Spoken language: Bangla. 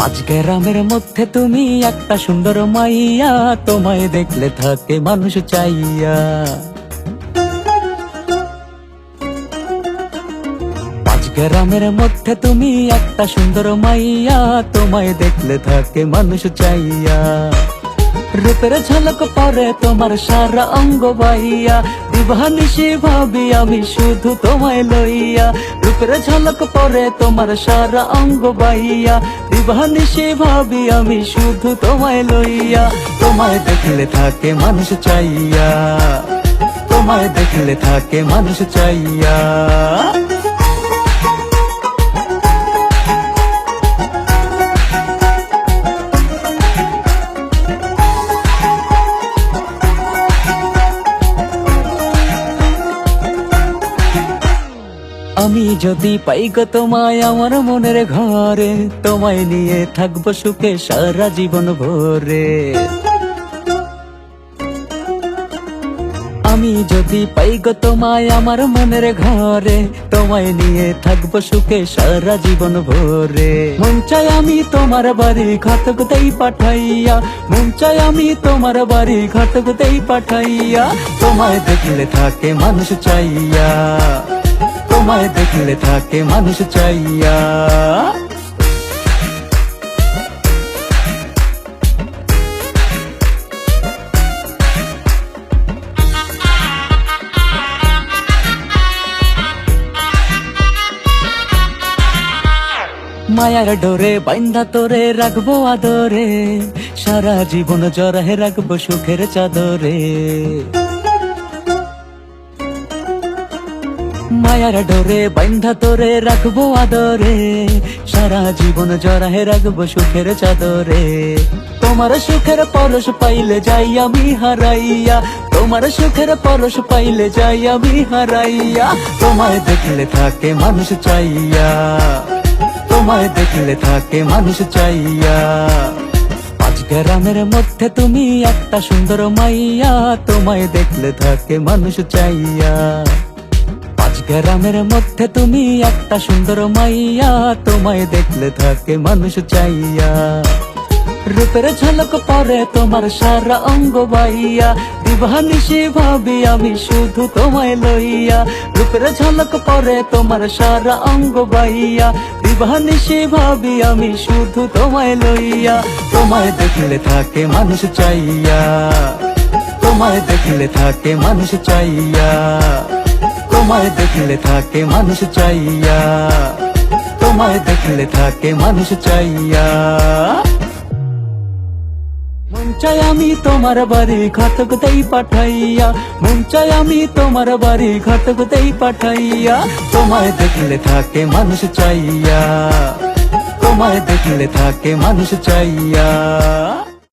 পাঁচ গ্রামের মধ্যে তুমি একটা সুন্দর মাইয়া, তোমায় দেখলে থাকে মানুষ চাইয়া। পাঁচ গ্রামের মধ্যে তুমি একটা সুন্দর মাইয়া, তোমায় দেখলে থাকে মানুষ চাইয়া। রূপের ঝলক পরে তোমার সারা অঙ্গ বাইয়া, দিবানিশি ভাবি আমি শুধু তোমায় লইয়া। রূপের ঝলক পরে তোমার সারা অঙ্গ বাইয়া, দিবানিশি ভাবি আমি শুধু তোমায় লইয়া। তোমায় দেখলে থাকে মানুষ চাইয়া, তোমায় দেখলে থাকে মানুষ চাইয়া। আমি যদি পাই গো তোমায় আমার মনের ঘরে, তোমায় নিয়ে থাকবো সুখে সারা জীবন ভরে। আমি যদি পাই গো তোমায় আমার মনের ঘরে, তোমায় নিয়ে থাকবো সুখে সারা জীবন ভরে। মন চাই আমি তোমার বাড়ি ঘাতক দেই পাঠাইয়া, মন চাই আমি তোমার বাড়ি ঘাতক দেই পাঠাইয়া। তোমায় দেখলে থাকে মানুষ চাইয়া, তোমায় দেখলে থাকে মানুষ চাইয়া। মায়ার ডোরে বাইন্ধা তোরে রাখবো আদরে, সারা জীবন জড়াহে রাখবো সুখের চাদরে। মায়ার ডোরে বাইন্ধা তোরে রাখবো আদরে, সারা জীবন জড়াহে রাখবো সুখের চাদরে। তোমার সুখের পরশ পাইলে যাই আমি হারাইয়া, তোমার সুখের পরশ পাইলে যাই আমি হারাইয়া। তোমায় দেখলে থাকে মানুষ চাইয়া, তোমায় দেখলে থাকে মানুষ চাইয়া। পাঁচ গ্রামের মধ্যে তুমি একটা সুন্দর মাইয়া, তোমায় দেখলে থাকে মানুষ চাইয়া। পাঁচ গ্রামের মধ্যে তুমি একটা সুন্দর মাইয়া, তোমায় দেখলে থাকে মানুষ চাইয়া। রূপের ঝলক পরে তোমার সারা অঙ্গ বাইয়া, দিবানিশি ভাবি আমি শুধু তোমায় লইয়া। রূপের ঝলক পরে তোমার সারা অঙ্গ বাইয়া, দিবানিশি ভাবি আমি শুধু তোমায় লইয়া। তোমায় দেখলে থাকে মানুষ চাইয়া, তোমায় দেখলে থাকে মানুষ চাইয়া। তোমায় দেখলে থাকে মানুষ চাইয়া, তোমায় দেখলে থাকে মানুষ চাইয়া। মন চাই আমি তোমার বাড়ি ঘাতক দেই পাঠাইয়া, মন চাই আমি তোমার বাড়ি ঘাতক দেই পাঠাইয়া। তোমায় দেখলে থাকে মানুষ চাইয়া, তোমায় দেখলে থাকে মানুষ চাইয়া।